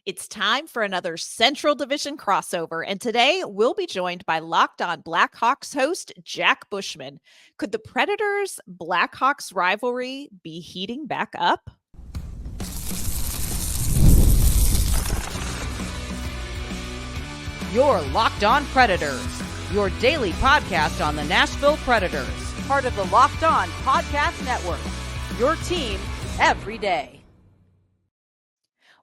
It's time for another Central Division crossover, and today we'll be joined by Locked On Blackhawks host Jack Bushman. Could the Predators Blackhawks rivalry be heating back up? You're Locked On Predators, your daily podcast on the Nashville Predators, part of the Locked On Podcast Network, your team every day.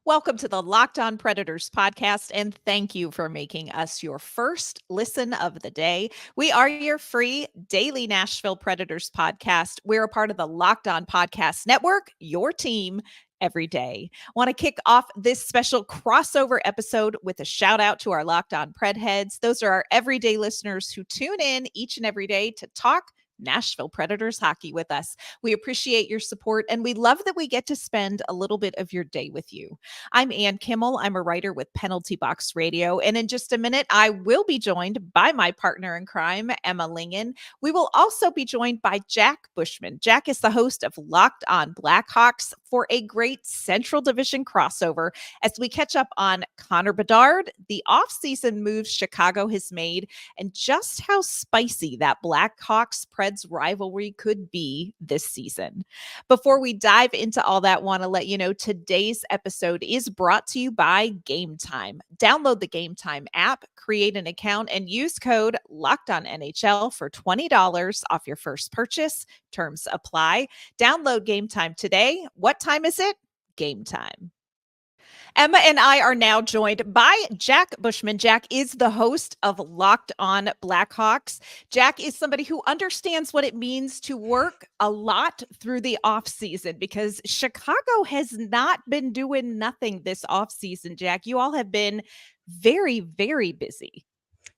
Welcome to the Locked On Predators podcast, and thank you for making us your first listen of the day. We are your free daily Nashville Predators podcast. We're a part of the Locked On Podcast Network, your team every day. Want to kick off this special crossover episode with a shout out to our Locked On Pred heads. Those are our everyday listeners who tune in each and every day to talk Nashville Predators hockey with us. We appreciate your support, and we love that we get to spend a little bit of your day with you. I'm Ann Kimmel. I'm a writer with Penalty Box Radio, and in just a minute, I will be joined by my partner in crime, Emma Lingen. We will also be joined by Jack Bushman. Jack is the host of Locked On Blackhawks for a great Central Division crossover as we catch up on Connor Bedard, the offseason moves Chicago has made, and just how spicy that Blackhawks Preds rivalry could be this season. Before we dive into all that, want to let you know today's episode is brought to you by Game Time. Download the Game Time app, create an account, and use code LOCKEDONNHL for $20 off your first purchase. Terms apply. Download Game Time today. What time is it? Game time. Emma and I are now joined by Jack Bushman. Jack is the host of Locked On Blackhawks. Jack is somebody who understands what it means to work a lot through the offseason because Chicago has not been doing nothing this offseason, Jack. You all have been very, very busy.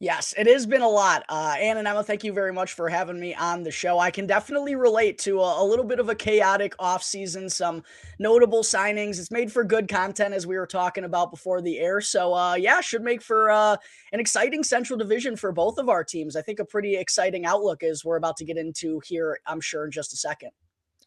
Yes, it has been a lot. Ann and Emma, thank you very much for having me on the show. I can definitely relate to a little bit of a chaotic offseason, some notable signings. It's made for good content, as we were talking about before the air. So, should make for an exciting Central Division for both of our teams. I think a pretty exciting outlook as we're about to get into here, I'm sure, in just a second.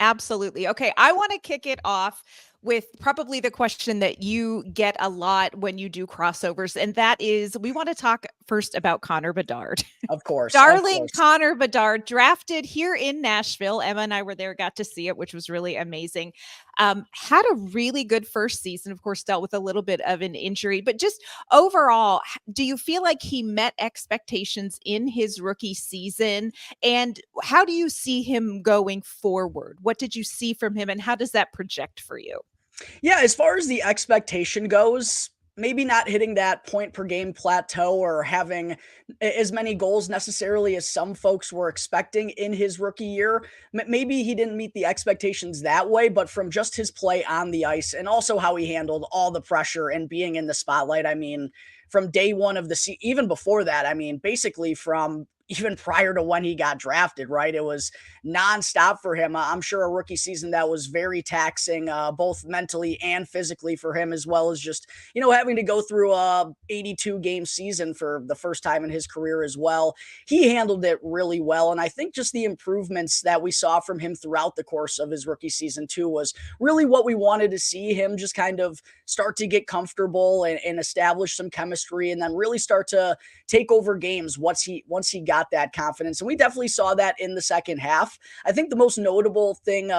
Absolutely. Okay, I want to kick it off with probably the question that you get a lot when you do crossovers, and that is, we want to talk first about Connor Bedard. Of course. Darling Connor Bedard, drafted here in Nashville. Emma and I were there, got to see it, which was really amazing. Had a really good first season, of course, dealt with a little bit of an injury, but just overall, do you feel like he met expectations in his rookie season? And how do you see him going forward? What did you see from him, and how does that project for you? Yeah, as far as the expectation goes, maybe not hitting that point per game plateau or having as many goals necessarily as some folks were expecting in his rookie year. Maybe he didn't meet the expectations that way, but from just his play on the ice and also how he handled all the pressure and being in the spotlight. I mean, from day one of the season, even before that, I mean, basically from even prior to when he got drafted, right? It was nonstop for him. I'm sure a rookie season that was very taxing, both mentally and physically for him, as well as just, having to go through a 82 game season for the first time in his career as well. He handled it really well. And I think just the improvements that we saw from him throughout the course of his rookie season too was really what we wanted to see him just kind of start to get comfortable and establish some chemistry, and then really start to take over games once he got that confidence. And we definitely saw that in the second half. I think the most notable thing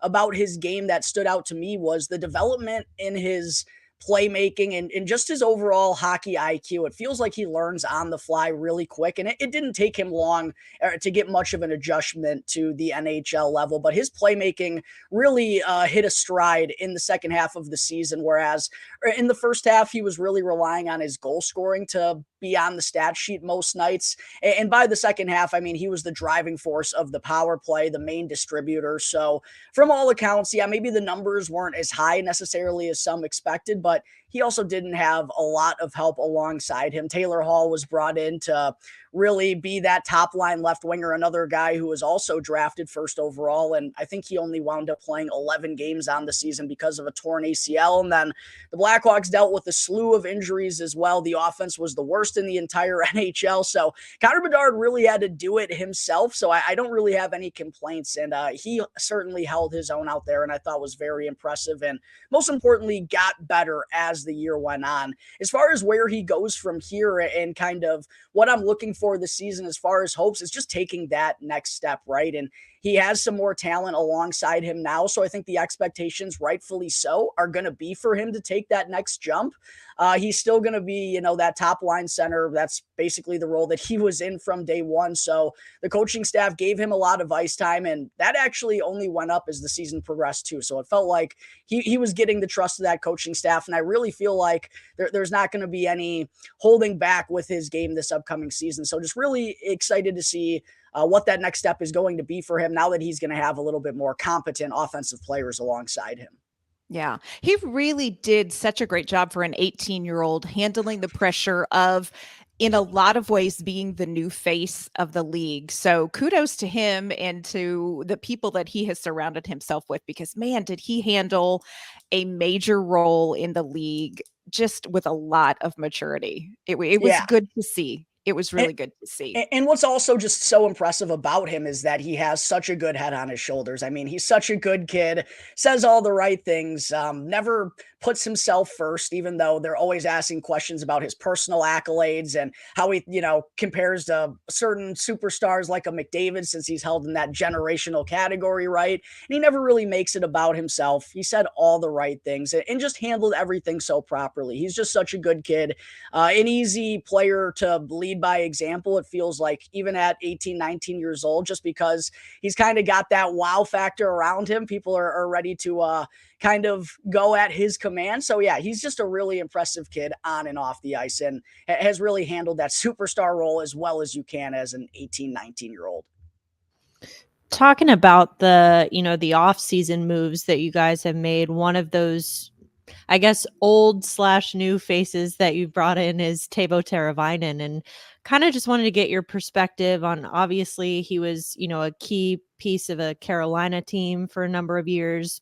about his game that stood out to me was the development in his playmaking and just his overall hockey IQ. It feels like he learns on the fly really quick, and it didn't take him long to get much of an adjustment to the NHL level, but his playmaking really hit a stride in the second half of the season, whereas in the first half, he was really relying on his goal scoring to be on the stat sheet most nights. And by the second half, I mean, he was the driving force of the power play, the main distributor. So from all accounts, yeah, maybe the numbers weren't as high necessarily as some expected, but he also didn't have a lot of help alongside him. Taylor Hall was brought in to really be that top line left winger, another guy who was also drafted first overall. And I think he only wound up playing 11 games on the season because of a torn ACL. And then the Blackhawks dealt with a slew of injuries as well. The offense was the worst worst in the entire NHL. So Connor Bedard really had to do it himself. So I don't really have any complaints. And he certainly held his own out there, and I thought was very impressive. And most importantly, got better as the year went on. As far as where he goes from here and kind of what I'm looking for this season as far as hopes is just taking that next step, right? And he has some more talent alongside him now. So I think the expectations, rightfully so, are going to be for him to take that next jump. He's still going to be, that top line center. That's basically the role that he was in from day one. So the coaching staff gave him a lot of ice time, and that actually only went up as the season progressed too. So it felt like he was getting the trust of that coaching staff. And I really feel like there's not going to be any holding back with his game this upcoming season. So just really excited to see what that next step is going to be for him now that he's going to have a little bit more competent offensive players alongside him. Yeah, he really did such a great job for an 18-year-old handling the pressure of, in a lot of ways, being the new face of the league. So kudos to him and to the people that he has surrounded himself with, because man, did he handle a major role in the league just with a lot of maturity. It was good to see. It was really good to see. And what's also just so impressive about him is that he has such a good head on his shoulders. I mean, he's such a good kid, says all the right things, never puts himself first, even though they're always asking questions about his personal accolades and how he, compares to certain superstars like a McDavid, since he's held in that generational category, right? And he never really makes it about himself. He said all the right things and just handled everything so properly. He's just such a good kid, an easy player to lead by example, it feels like, even at 18, 19 years old, just because he's kind of got that wow factor around him. People are ready to kind of go at his command. So yeah, he's just a really impressive kid on and off the ice, and has really handled that superstar role as well as you can as an 18, 19-year-old. Talking about the offseason moves that you guys have made, one of those, I guess, old/new faces that you brought in is Teuvo Teravainen, and kind of just wanted to get your perspective on, obviously he was, a key piece of a Carolina team for a number of years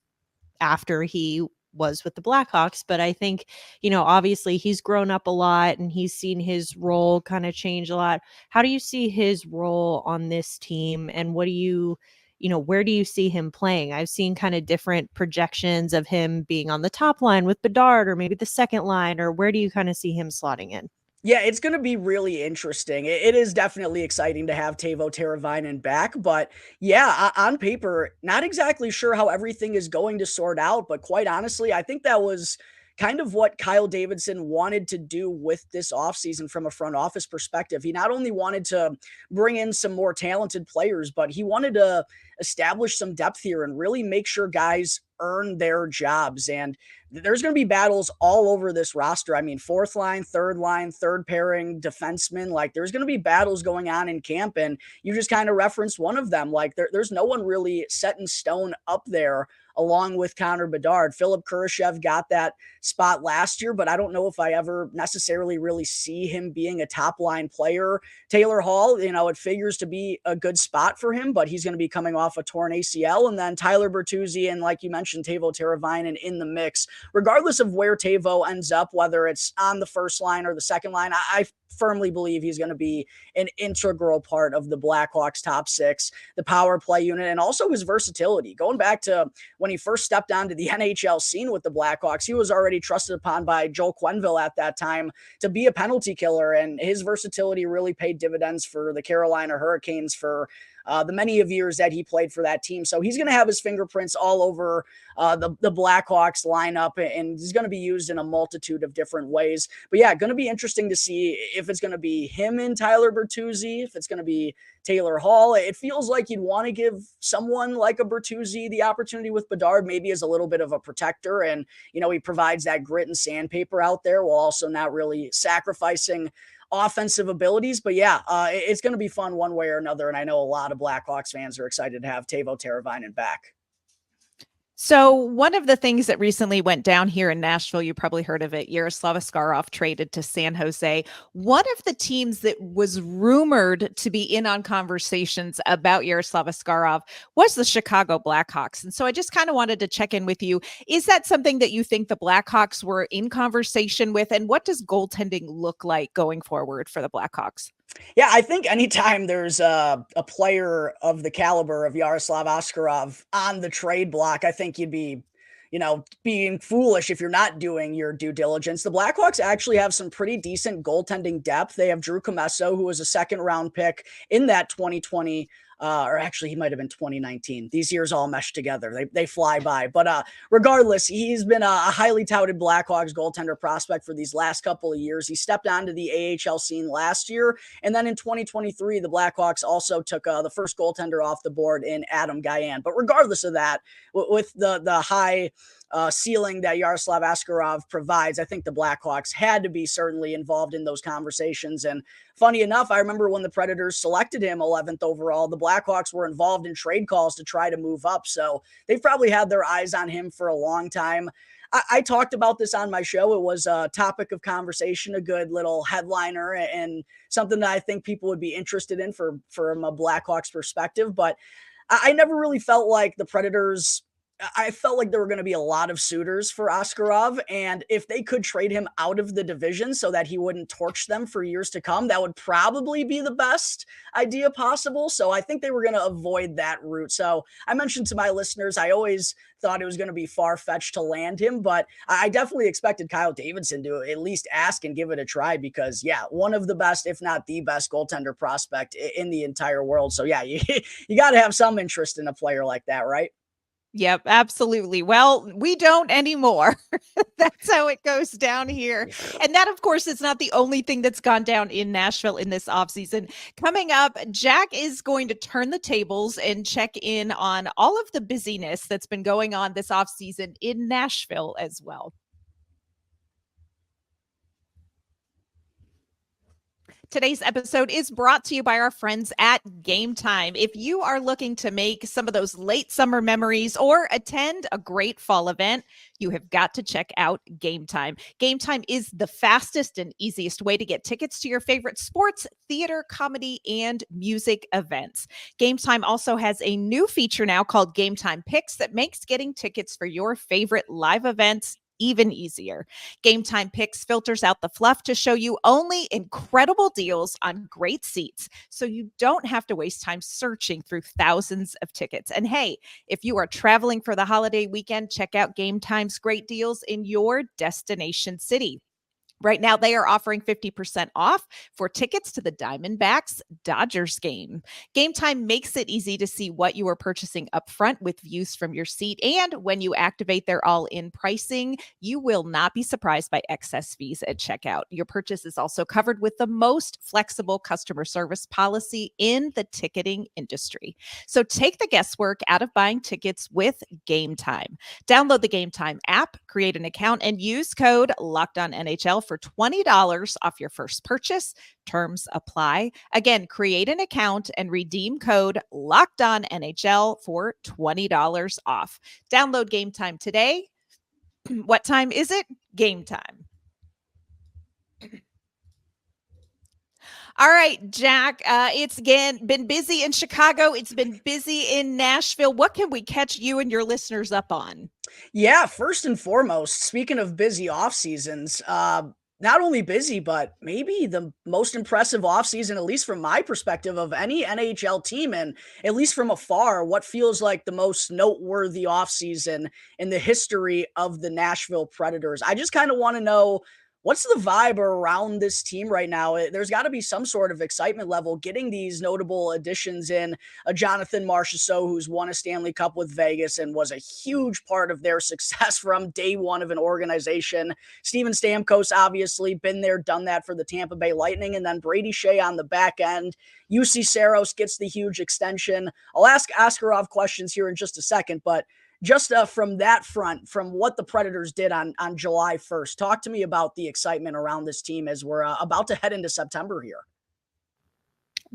after he was with the Blackhawks. But I think, obviously he's grown up a lot and he's seen his role kind of change a lot. How do you see his role on this team, and what do you where do you see him playing? I've seen kind of different projections of him being on the top line with Bedard, or maybe the second line, or where do you kind of see him slotting in? Yeah, it's going to be really interesting. It is definitely exciting to have Teuvo Teravainen back, but yeah, on paper, not exactly sure how everything is going to sort out. But quite honestly, I think that was kind of what Kyle Davidson wanted to do with this offseason from a front office perspective. He not only wanted to bring in some more talented players, but he wanted to establish some depth here and really make sure guys earn their jobs. And there's going to be battles all over this roster. I mean, fourth line, third pairing, defensemen, like there's going to be battles going on in camp. And you just kind of referenced one of them. Like there's no one really set in stone up there along with Connor Bedard. Philip Kurashev got that spot last year, but I don't know if I ever necessarily really see him being a top line player. Taylor Hall, it figures to be a good spot for him, but he's going to be coming off a torn ACL. And then Tyler Bertuzzi and, like you mentioned, Teuvo Teravainen in the mix. Regardless of where Teuvo ends up, whether it's on the first line or the second line, I firmly believe he's going to be an integral part of the Blackhawks top six, the power play unit, and also his versatility. Going back to when he first stepped onto the NHL scene with the Blackhawks, he was already trusted upon by Joel Quenneville at that time to be a penalty killer, and his versatility really paid dividends for the Carolina Hurricanes for the many of years that he played for that team. So he's going to have his fingerprints all over the Blackhawks lineup, and he's going to be used in a multitude of different ways. But yeah, going to be interesting to see if it's going to be him and Tyler Bertuzzi, if it's going to be Taylor Hall. It feels like you'd want to give someone like a Bertuzzi the opportunity with Bedard, maybe as a little bit of a protector. And, he provides that grit and sandpaper out there while also not really sacrificing offensive abilities. But yeah, it's going to be fun one way or another. And I know a lot of Blackhawks fans are excited to have Teuvo Teravainen back. So one of the things that recently went down here in Nashville, you probably heard of it, Yaroslav Askarov traded to San Jose. One of the teams that was rumored to be in on conversations about Yaroslav Askarov was the Chicago Blackhawks. And so I just kind of wanted to check in with you. Is that something that you think the Blackhawks were in conversation with? And what does goaltending look like going forward for the Blackhawks? Yeah, I think anytime there's a player of the caliber of Yaroslav Askarov on the trade block, I think you'd be, being foolish if you're not doing your due diligence. The Blackhawks actually have some pretty decent goaltending depth. They have Drew Comesso, who was a second round pick in that 2020 or actually he might have been 2019. These years all mesh together. They fly by. But regardless, he's been a highly touted Blackhawks goaltender prospect for these last couple of years. He stepped onto the AHL scene last year. And then in 2023, the Blackhawks also took the first goaltender off the board in Adam Guyan. But regardless of that, with the high ceiling that Yaroslav Askarov provides, I think the Blackhawks had to be certainly involved in those conversations. And funny enough, I remember when the Predators selected him 11th overall, the Blackhawks were involved in trade calls to try to move up. So they've probably had their eyes on him for a long time. I talked about this on my show. It was a topic of conversation, a good little headliner, and something that I think people would be interested in from a Blackhawks perspective. But I never really felt like the Predators, I felt like there were going to be a lot of suitors for Askarov, and if they could trade him out of the division so that he wouldn't torch them for years to come, that would probably be the best idea possible. So I think they were going to avoid that route. So I mentioned to my listeners, I always thought it was going to be far-fetched to land him, but I definitely expected Kyle Davidson to at least ask and give it a try because, yeah, one of the best, if not the best goaltender prospect in the entire world. So, yeah, you got to have some interest in a player like that, right? Yep, absolutely. Well, we don't anymore. That's how it goes down here. And that, of course, is not the only thing that's gone down in Nashville in this offseason. Coming up, Jack is going to turn the tables and check in on all of the busyness that's been going on this offseason in Nashville as well. Today's episode is brought to you by our friends at Game Time. If you are looking to make some of those late summer memories or attend a great fall event, you have got to check out Game Time. Game Time is the fastest and easiest way to get tickets to your favorite sports, theater, comedy, and music events. Game Time also has a new feature now called Game Time Picks that makes getting tickets for your favorite live events even easier. Game Time Picks filters out the fluff to show you only incredible deals on great seats, so you don't have to waste time searching through thousands of tickets. And hey, if you are traveling for the holiday weekend, check out Game Time's great deals in your destination city. Right now, they are offering 50% off for tickets to the Diamondbacks Dodgers game. Game Time makes it easy to see what you are purchasing up front with views from your seat. And when you activate their all-in pricing, you will not be surprised by excess fees at checkout. Your purchase is also covered with the most flexible customer service policy in the ticketing industry. So take the guesswork out of buying tickets with Game Time. Download the Game Time app, create an account, and use code LOCKEDONNHL for $20 off your first purchase. Terms apply. Again, create an account and redeem code LOCKEDONNHL for $20 off. Download Game Time today. What time is it? Game time. All right, Jack, it's again been busy in Chicago. It's been busy in Nashville. What can we catch you and your listeners up on? Yeah, first and foremost, speaking of busy off seasons, not only busy, but maybe the most impressive offseason, at least from my perspective, of any NHL team. And at least from afar, what feels like the most noteworthy offseason in the history of the Nashville Predators. I just kind of want to know, what's the vibe around this team right now? There's got to be some sort of excitement level getting these notable additions in. Jonathan Marchessault, who's won a Stanley Cup with Vegas and was a huge part of their success from day one of an organization. Steven Stamkos, obviously, been there, done that for the Tampa Bay Lightning. And then Brady Shea on the back end. UC Saros gets the huge extension. I'll ask Askarov questions here in just a second, but just from that front, from what the Predators did on July 1st, talk to me about the excitement around this team as we're about to head into September here.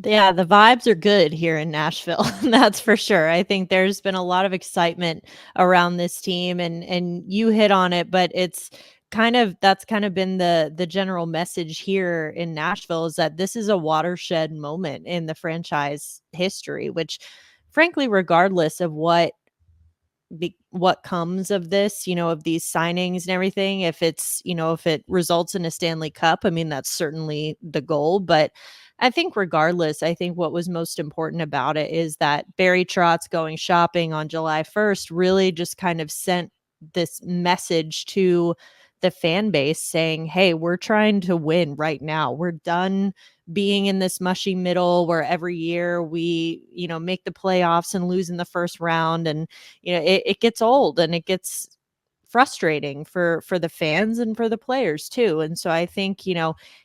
Yeah, the vibes are good here in Nashville. That's for sure. I think there's been a lot of excitement around this team, and you hit on it, but that's kind of been the general message here in Nashville, is that this is a watershed moment in the franchise history, which frankly, regardless of what comes of this, of these signings and everything, if if it results in a Stanley Cup, I mean, that's certainly the goal. But I think regardless, I think what was most important about it is that Barry Trotz going shopping on July 1st really just kind of sent this message to the fan base saying, hey, we're trying to win right now. We're done being in this mushy middle where every year we, make the playoffs and lose in the first round. And, it gets old and it gets frustrating for the fans and for the players too. And so I think,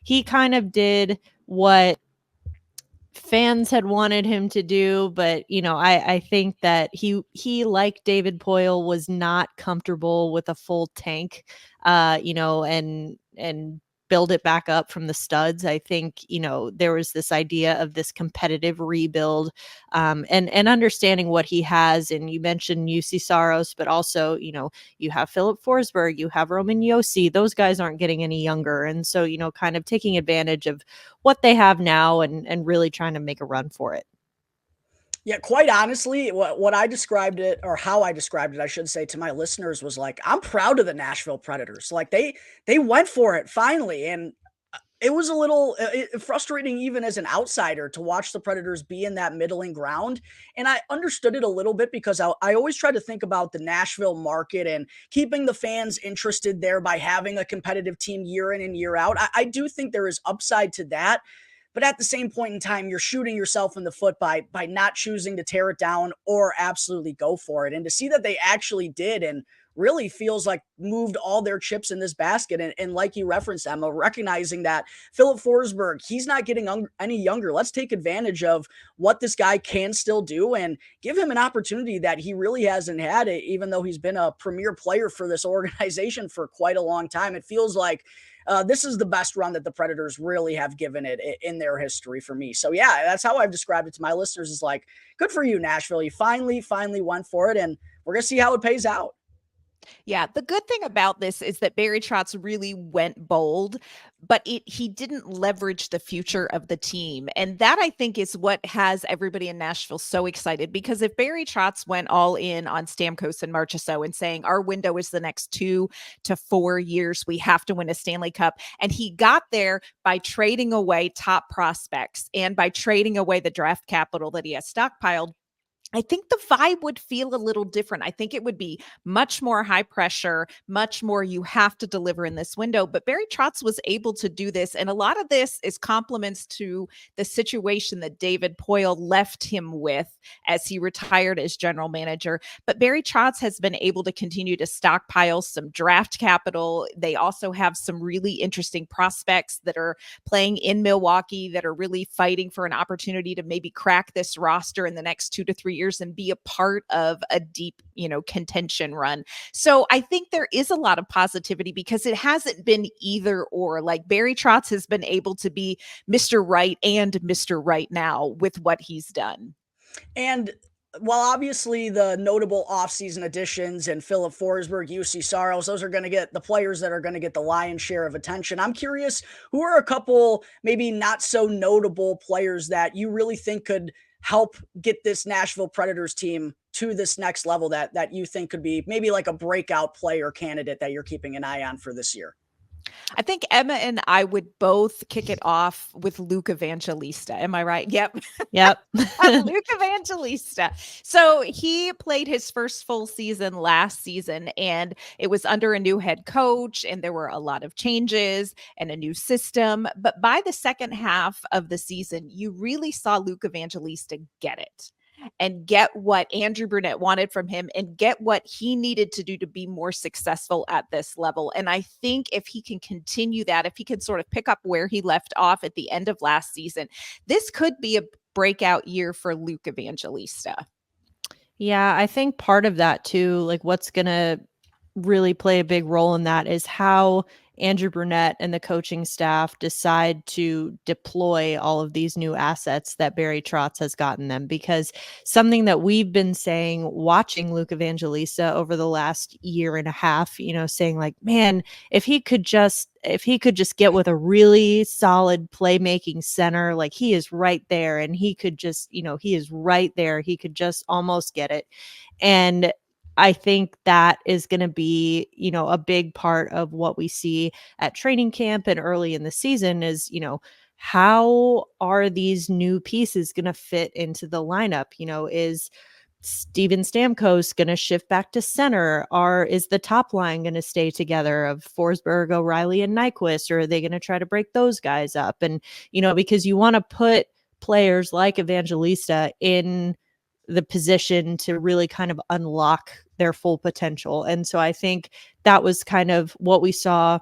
he kind of did what fans had wanted him to do, but I think that he like David Poyle was not comfortable with a full tank, and build it back up from the studs. I think there was this idea of this competitive rebuild, and understanding what he has. And you mentioned UC Saros, but also you have Philip Forsberg, you have Roman Josi. Those guys aren't getting any younger, and so kind of taking advantage of what they have now and really trying to make a run for it. Yeah, quite honestly, what I described it, or how I described it, I should say, to my listeners was like, I'm proud of the Nashville Predators. Like they went for it finally, and it was a little frustrating even as an outsider to watch the Predators be in that middling ground. And I understood it a little bit because I always try to think about the Nashville market and keeping the fans interested there by having a competitive team year in and year out. I do think there is upside to that. But at the same point in time, you're shooting yourself in the foot by not choosing to tear it down or absolutely go for it. And to see that they actually did, and really feels like moved all their chips in this basket. And like you referenced, Emma, recognizing that Philip Forsberg, he's not getting any younger. Let's take advantage of what this guy can still do and give him an opportunity that he really hasn't had, even though he's been a premier player for this organization for quite a long time. It feels like this is the best run that the Predators really have given it in their history for me. So yeah, that's how I've described it to my listeners, is like, good for you, Nashville. You finally went for it, and we're going to see how it pays out. Yeah, the good thing about this is that Barry Trotz really went bold, but he didn't leverage the future of the team. And that, I think, is what has everybody in Nashville so excited, because if Barry Trotz went all in on Stamkos and Marchessault and saying our window is the next 2 to 4 years, we have to win a Stanley Cup, and he got there by trading away top prospects and by trading away the draft capital that he has stockpiled, I think the vibe would feel a little different. I think it would be much more high pressure, much more you have to deliver in this window. But Barry Trotz was able to do this. And a lot of this is compliments to the situation that David Poyle left him with as he retired as general manager. But Barry Trotz has been able to continue to stockpile some draft capital. They also have some really interesting prospects that are playing in Milwaukee that are really fighting for an opportunity to maybe crack this roster in the next 2 to 3 years and be a part of a deep, contention run. So I think there is a lot of positivity because it hasn't been either or. Like Barry Trotz has been able to be Mr. Right and Mr. Right now with what he's done. And while obviously the notable offseason additions and Philip Forsberg, UC Saros, those are going to get the players that are going to get the lion's share of attention. I'm curious, who are a couple maybe not so notable players that you really think could help get this Nashville Predators team to this next level that you think could be maybe like a breakout player candidate that you're keeping an eye on for this year? I think Emma and I would both kick it off with Luke Evangelista. Am I right? Yep. Yep. Luke Evangelista. So he played his first full season last season, and it was under a new head coach, and there were a lot of changes and a new system. But by the second half of the season, you really saw Luke Evangelista get it and get what Andrew Brunette wanted from him and get what he needed to do to be more successful at this level. And I think if he can continue that, if he can sort of pick up where he left off at the end of last season, this could be a breakout year for Luke Evangelista. Yeah, I think part of that too, like what's going to really play a big role in that is how Andrew Brunette and the coaching staff decide to deploy all of these new assets that Barry Trotz has gotten them. Because something that we've been saying, watching Luke Evangelista over the last year and a half, saying like, man, if he could just get with a really solid playmaking center, like he is right there, and he could just, he is right there. He could just almost get it. And I think that is going to be, a big part of what we see at training camp and early in the season is, how are these new pieces going to fit into the lineup? Is Steven Stamkos going to shift back to center? Is the top line going to stay together of Forsberg, O'Reilly, and Nyquist? Or are they going to try to break those guys up? And, because you want to put players like Evangelista in the position to really kind of unlock their full potential. And so I think that was kind of what we saw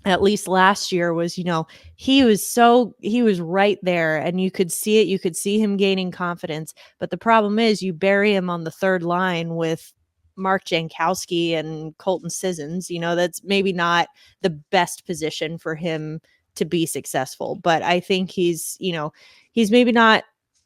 at least last year was, he was right there, and you could see it. You could see him gaining confidence. But the problem is you bury him on the third line with Mark Jankowski and Colton Sissons. That's maybe not the best position for him to be successful. But I think he's maybe not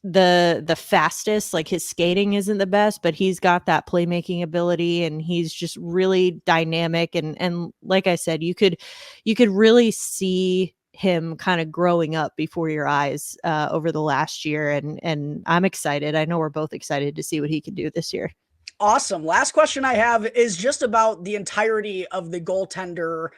the fastest, like his skating isn't the best, but he's got that playmaking ability, and he's just really dynamic. And like I said, you could really see him kind of growing up before your eyes over the last year. And I'm excited. I know we're both excited to see what he can do this year. Awesome. Last question I have is just about the entirety of the goaltender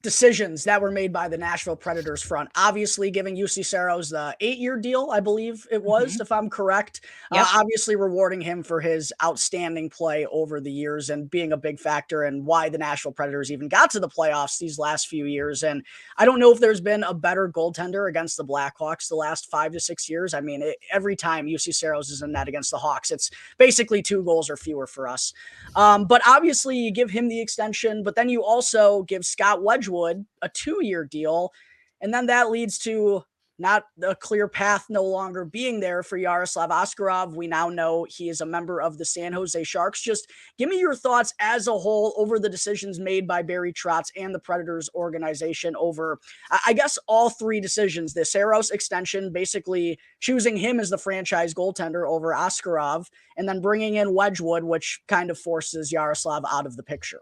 decisions that were made by the Nashville Predators front. Obviously giving UC Saros the 8-year deal, I believe it was, if I'm correct. Yep. Obviously rewarding him for his outstanding play over the years and being a big factor in why the Nashville Predators even got to the playoffs these last few years. And I don't know if there's been a better goaltender against the Blackhawks the last 5 to 6 years. I mean, every time UC Saros is in net against the Hawks, it's basically 2 goals or fewer for us. But obviously you give him the extension, but then you also give Scott Wedgwood a 2-year deal. And then that leads to not a clear path no longer being there for Yaroslav Askarov. We now know he is a member of the San Jose Sharks. Just give me your thoughts as a whole over the decisions made by Barry Trotz and the Predators organization over, I guess, all 3 decisions. The Saros extension, basically choosing him as the franchise goaltender over Askarov, and then bringing in Wedgwood, which kind of forces Yaroslav out of the picture.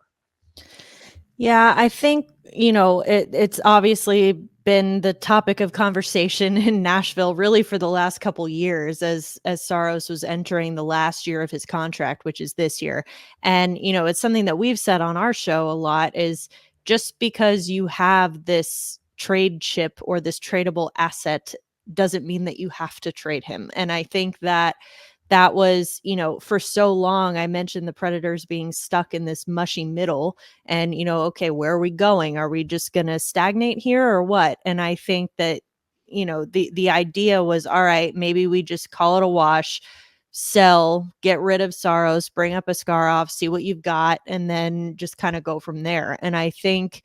Yeah, I think, it's obviously been the topic of conversation in Nashville really for the last couple years as Saros was entering the last year of his contract, which is this year. And, it's something that we've said on our show a lot is just because you have this trade chip or this tradable asset doesn't mean that you have to trade him. And I think that was, for so long, I mentioned the Predators being stuck in this mushy middle and, okay, where are we going? Are we just going to stagnate here or what? And I think that, the idea was, all right, maybe we just call it a wash, sell, get rid of Saros, bring up Askarov, see what you've got, and then just kind of go from there. And I think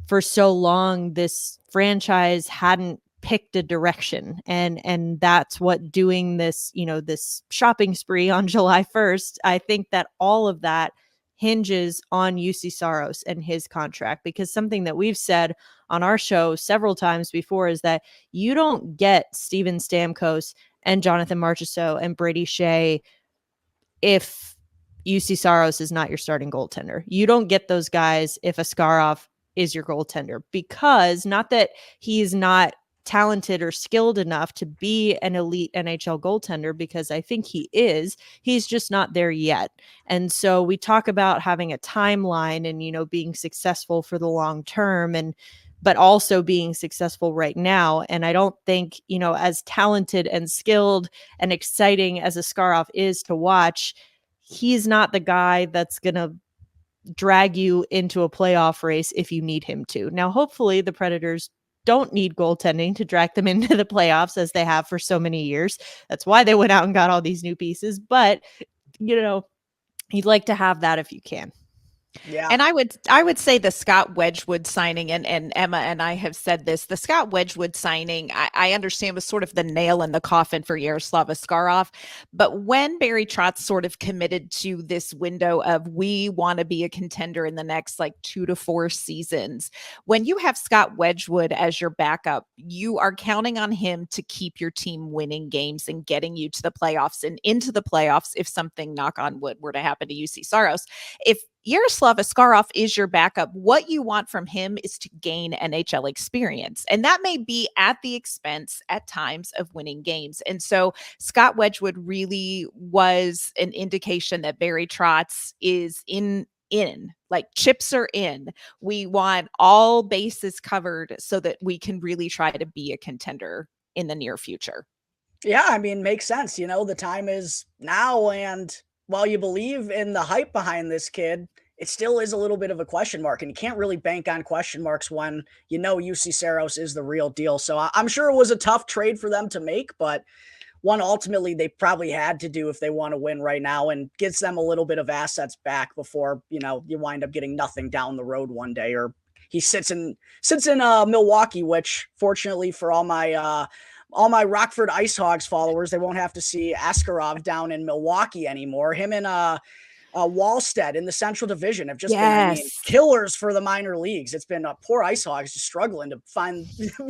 for so long, this franchise hadn't picked a direction, and that's what doing this, this shopping spree on July 1st, I think that all of that hinges on UC Saros and his contract, because something that we've said on our show several times before is that you don't get Steven Stamkos and Jonathan Marchessault and Brady Shea if UC Saros is not your starting goaltender. You don't get those guys if Askarov is your goaltender, because not that he's not talented or skilled enough to be an elite NHL goaltender, because I think he is. He's just not there yet. And so we talk about having a timeline and, being successful for the long term, but also being successful right now. And I don't think, as talented and skilled and exciting as Askarov is to watch, he's not the guy that's going to drag you into a playoff race if you need him to. Now, hopefully the Predators don't need goaltending to drag them into the playoffs as they have for so many years. That's why they went out and got all these new pieces. But, you'd like to have that if you can. Yeah. And I would say the Scott Wedgwood signing, and Emma and I have said this, the Scott Wedgwood signing, I understand was sort of the nail in the coffin for Yaroslav Askarov. But when Barry Trotz sort of committed to this window of we want to be a contender in the next like 2 to 4 seasons, when you have Scott Wedgwood as your backup, you are counting on him to keep your team winning games and getting you to the playoffs and into the playoffs if something, knock on wood, were to happen to UC Saros. If Yaroslav Askarov is your backup, what you want from him is to gain NHL experience. And that may be at the expense at times of winning games. And so Scott Wedgwood really was an indication that Barry Trotz is in, like chips are in. We want all bases covered so that we can really try to be a contender in the near future. Yeah, I mean, makes sense. You know, the time is now. And while you believe in the hype behind this kid, it still is a little bit of a question mark. And you can't really bank on question marks when you know UC Saros is the real deal. So I'm sure it was a tough trade for them to make, but one ultimately they probably had to do if they want to win right now, and gets them a little bit of assets back before, you know, you wind up getting nothing down the road one day, or he sits in Milwaukee, which fortunately for all my Rockford Ice Hogs followers, they won't have to see Askarov down in Milwaukee anymore. Him and Wallstead in the Central Division have just been, I mean, killers for the minor leagues. It's been poor Ice Hogs just struggling to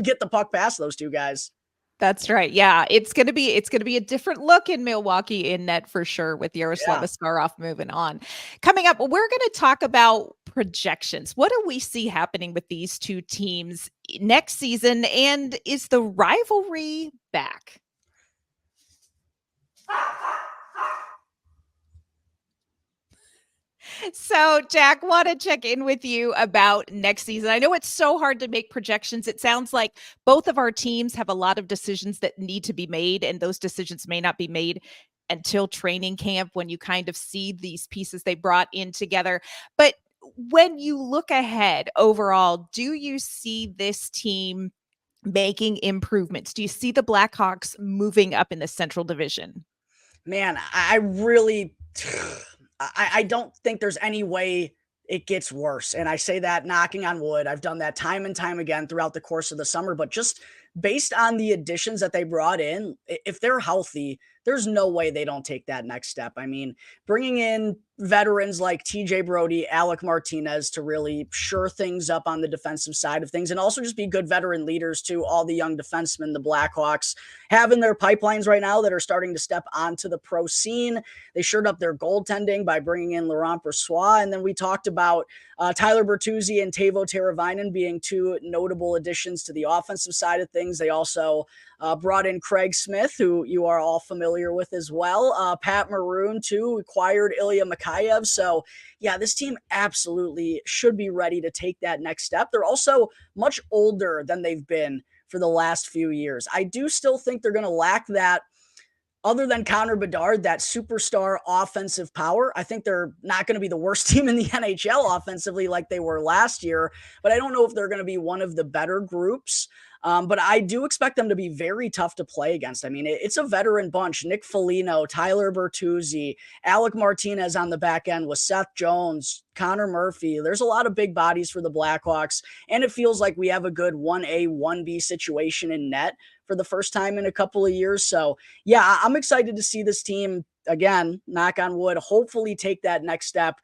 get the puck past those two guys. That's right. Yeah, it's gonna be a different look in Milwaukee in net for sure with Yaroslav Askarov moving on. Coming up, we're gonna talk about projections. What do we see happening with these two teams next season, and is the rivalry back? So, Jack, want to check in with you about next season. I know it's so hard to make projections. It sounds like both of our teams have a lot of decisions that need to be made, and those decisions may not be made until training camp when you kind of see these pieces they brought in together. But when you look ahead overall, do you see this team making improvements? Do you see the Blackhawks moving up in the Central Division? Man, I really I don't think there's any way it gets worse. And I say that knocking on wood. I've done that time and time again throughout the course of the summer, but just based on the additions that they brought in, if they're healthy, there's no way they don't take that next step. I mean, bringing in veterans like TJ Brody, Alec Martinez to really shore things up on the defensive side of things, and also just be good veteran leaders to all the young defensemen the Blackhawks have in their pipelines right now that are starting to step onto the pro scene. They shored up their goaltending by bringing in Laurent Brossoit. And then we talked about Tyler Bertuzzi and Teuvo Teravainen being two notable additions to the offensive side of things. They also brought in Craig Smith, who you are all familiar with as well. Pat Maroon, too, acquired Ilya Mikheyev. So, yeah, this team absolutely should be ready to take that next step. They're also much older than they've been for the last few years. I do still think they're going to lack that, other than Connor Bedard, that superstar offensive power. I think they're not going to be the worst team in the NHL offensively like they were last year, but I don't know if they're going to be one of the better groups. But I do expect them to be very tough to play against. I mean, it's a veteran bunch. Nick Foligno, Tyler Bertuzzi, Alec Martinez on the back end with Seth Jones, Connor Murphy. There's a lot of big bodies for the Blackhawks, and it feels like we have a good 1A, 1B situation in net for the first time in a couple of years. So, yeah, I'm excited to see this team, again, knock on wood, hopefully take that next step.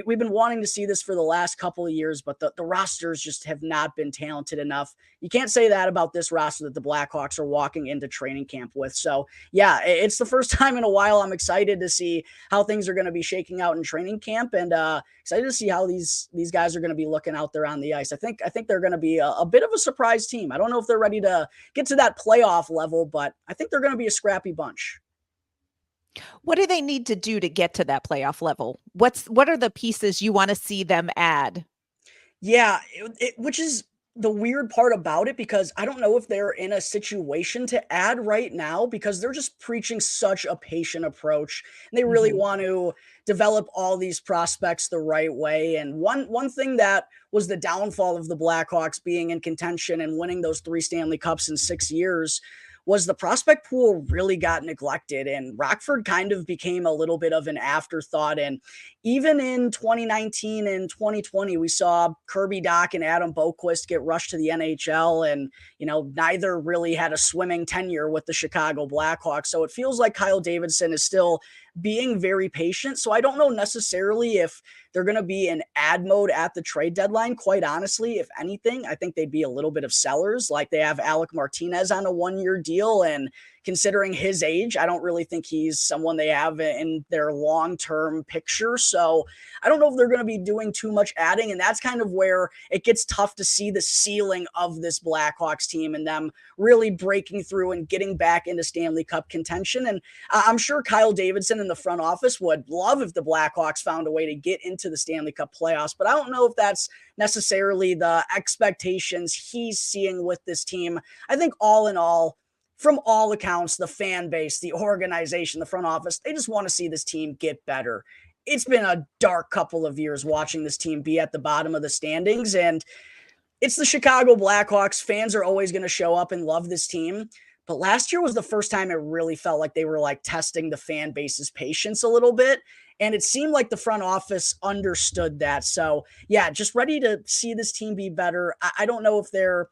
We've been wanting to see this for the last couple of years, but the rosters just have not been talented enough. You can't say that about this roster that the Blackhawks are walking into training camp with. So, yeah, it's the first time in a while. I'm excited to see how things are going to be shaking out in training camp, and excited to see how these guys are going to be looking out there on the ice. I think they're going to be a bit of a surprise team. I don't know if they're ready to get to that playoff level, but I think they're going to be a scrappy bunch. What do they need to do to get to that playoff level? What are the pieces you want to see them add? Yeah, which is the weird part about it, because I don't know if they're in a situation to add right now, because they're just preaching such a patient approach. And they really want to develop all these prospects the right way. And one thing that was the downfall of the Blackhawks being in contention and winning those 3 Stanley Cups in 6 years was the prospect pool really got neglected, and Rockford kind of became a little bit of an afterthought. And even in 2019 and 2020, we saw Kirby Doc and Adam Boquist get rushed to the NHL, and neither really had a swimming tenure with the Chicago Blackhawks. So it feels like Kyle Davidson is still being very patient. So I don't know necessarily if they're going to be in ad mode at the trade deadline. Quite honestly, if anything, I think they'd be a little bit of sellers. Like, they have Alec Martinez on a 1-year deal, and considering his age, I don't really think he's someone they have in their long-term picture. So I don't know if they're going to be doing too much adding, and that's kind of where it gets tough to see the ceiling of this Blackhawks team and them really breaking through and getting back into Stanley Cup contention. And I'm sure Kyle Davidson in the front office would love if the Blackhawks found a way to get into the Stanley Cup playoffs, but I don't know if that's necessarily the expectations he's seeing with this team. I think all in all, from all accounts, the fan base, the organization, the front office, they just want to see this team get better. It's been a dark couple of years watching this team be at the bottom of the standings, and it's the Chicago Blackhawks. Fans are always going to show up and love this team. But last year was the first time it really felt like they were testing the fan base's patience a little bit. And it seemed like the front office understood that. So yeah, just ready to see this team be better. I don't know if they're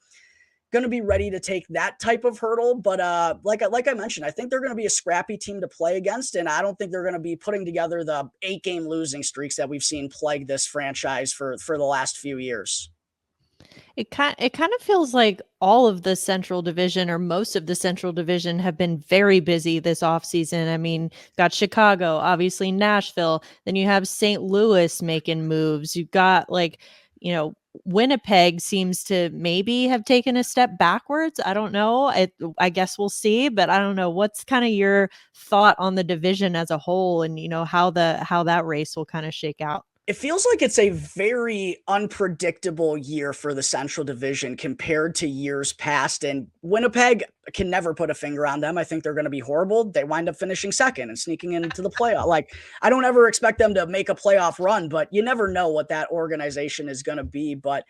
going to be ready to take that type of hurdle, but like I mentioned, I think they're going to be a scrappy team to play against, and I don't think they're going to be putting together the 8-game losing streaks that we've seen plague this franchise for the last few years. It kind of feels like all of the Central Division, or most of the Central Division, have been very busy this offseason. I mean, got Chicago, obviously Nashville, then you have St. Louis making moves. You've got Winnipeg seems to maybe have taken a step backwards. I don't know. I guess we'll see, but I don't know. What's kind of your thought on the division as a whole, and how that race will kind of shake out? It feels like it's a very unpredictable year for the Central Division compared to years past, and Winnipeg can never put a finger on them. I think they're going to be horrible. They wind up finishing second and sneaking into the playoff. I don't ever expect them to make a playoff run, but you never know what that organization is going to be. But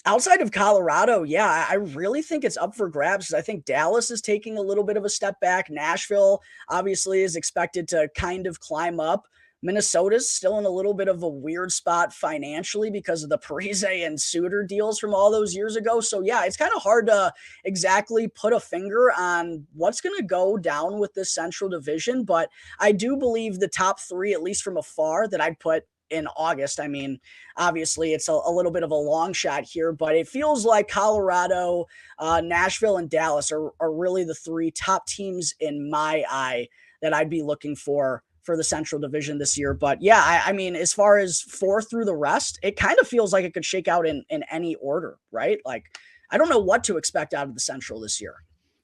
outside of Colorado, yeah, I really think it's up for grabs, because I think Dallas is taking a little bit of a step back. Nashville obviously is expected to kind of climb up. Minnesota's still in a little bit of a weird spot financially because of the Parise and Suter deals from all those years ago. So yeah, it's kind of hard to exactly put a finger on what's going to go down with this Central Division. But I do believe the top three, at least from afar, that I'd put in August. I mean, obviously it's a little bit of a long shot here, but it feels like Colorado, Nashville, and Dallas are really the three top teams in my eye that I'd be looking for the Central Division this year. But yeah, I mean, as far as 4 through the rest, it kind of feels like it could shake out in any order, right? I don't know what to expect out of the Central this year.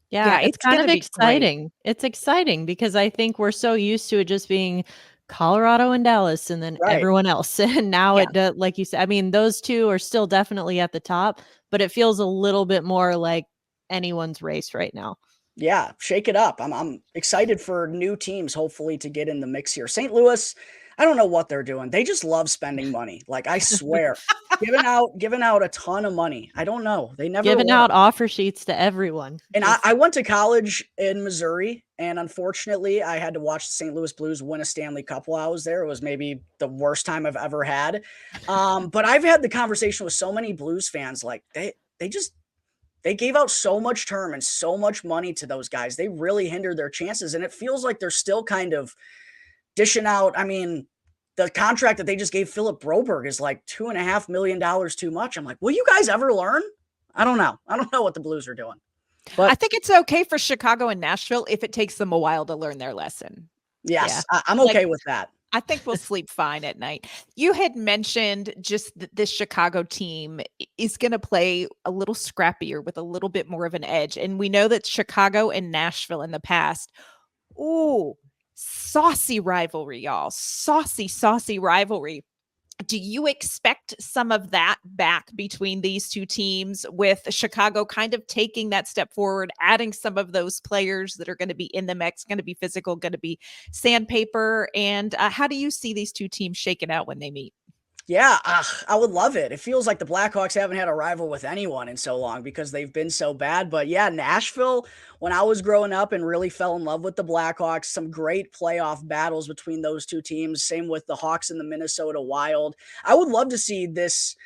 Yeah, it's kind of exciting. Great. It's exciting because I think we're so used to it just being Colorado and Dallas and then everyone else. And now it does, like you said, I mean, those two are still definitely at the top, but it feels a little bit more like anyone's race right now. Yeah, shake it up. I'm excited for new teams, hopefully, to get in the mix here. St. Louis, I don't know what they're doing. They just love spending money. I swear, giving out a ton of money. I don't know. They never giving out offer sheets to everyone. And I went to college in Missouri, and unfortunately, I had to watch the St. Louis Blues win a Stanley Cup while I was there. It was maybe the worst time I've ever had. But I've had the conversation with so many Blues fans. They gave out so much term and so much money to those guys. They really hindered their chances. And it feels like they're still kind of dishing out. I mean, the contract that they just gave Philip Broberg is $2.5 million too much. I'm like, will you guys ever learn? I don't know. I don't know what the Blues are doing. But I think it's okay for Chicago and Nashville if it takes them a while to learn their lesson. Yes, yeah. I'm okay with that. I think we'll sleep fine at night. You had mentioned just that this Chicago team is going to play a little scrappier with a little bit more of an edge. And we know that Chicago and Nashville in the past, saucy rivalry, y'all. Saucy rivalry. Do you expect some of that back between these two teams, with Chicago kind of taking that step forward, adding some of those players that are going to be in the mix, going to be physical, going to be sandpaper? And how do you see these two teams shaking out when they meet? Yeah, I would love it. It feels like the Blackhawks haven't had a rival with anyone in so long because they've been so bad. But yeah, Nashville, when I was growing up and really fell in love with the Blackhawks, some great playoff battles between those two teams. Same with the Hawks and the Minnesota Wild. I would love to see this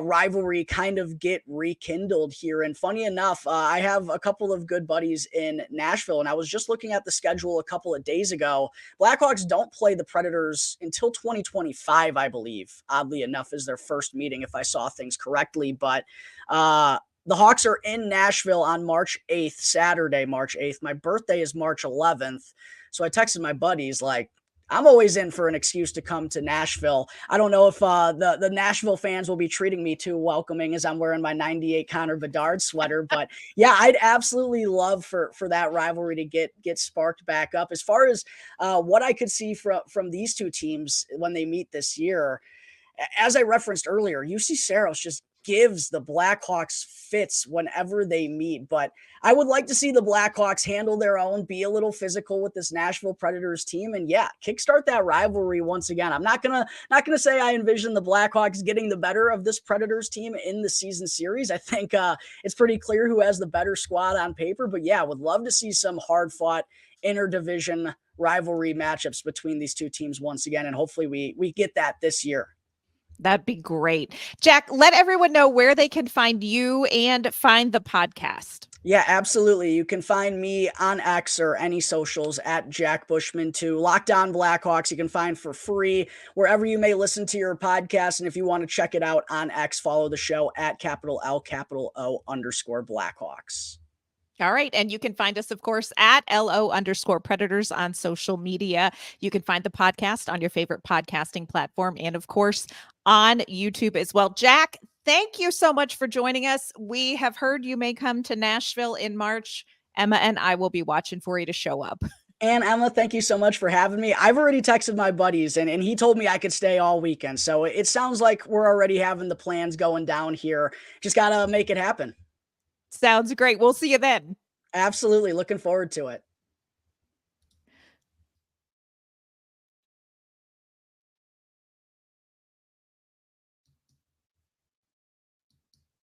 rivalry kind of get rekindled here. And funny enough, I have a couple of good buddies in Nashville, and I was just looking at the schedule a couple of days ago. Blackhawks don't play the Predators until 2025, I believe. Oddly enough, is their first meeting, if I saw things correctly. But the Hawks are in Nashville on March 8th, Saturday, March 8th. My birthday is March 11th. So I texted my buddies, like, I'm always in for an excuse to come to Nashville. I don't know if the Nashville fans will be treating me too welcoming as I'm wearing my 98 Connor Bedard sweater. But yeah, I'd absolutely love for that rivalry to get sparked back up. As far as what I could see from these two teams when they meet this year, as I referenced earlier, UC Saros just gives the Blackhawks fits whenever they meet. But I would like to see the Blackhawks handle their own, be a little physical with this Nashville Predators team, and yeah, kickstart that rivalry once again. I'm not gonna say I envision the Blackhawks getting the better of this Predators team in the season series. I think it's pretty clear who has the better squad on paper. But yeah, would love to see some hard fought interdivision rivalry matchups between these two teams once again, and hopefully we get that this year. That'd be great. Jack, let everyone know where they can find you and find the podcast. Yeah, absolutely. You can find me on X or any socials at Jack Bushman 2. Locked On Blackhawks, you can find for free wherever you may listen to your podcast. And if you want to check it out on X, follow the show at capital L, capital O _ Blackhawks. All right. And you can find us, of course, at LO_Predators on social media. You can find the podcast on your favorite podcasting platform and, of course, on YouTube as well. Jack, thank you so much for joining us. We have heard you may come to Nashville in March. Emma and I will be watching for you to show up. And Emma, thank you so much for having me. I've already texted my buddies and he told me I could stay all weekend. So it sounds like we're already having the plans going down here. Just got to make it happen. Sounds great. We'll see you then. Absolutely. Looking forward to it.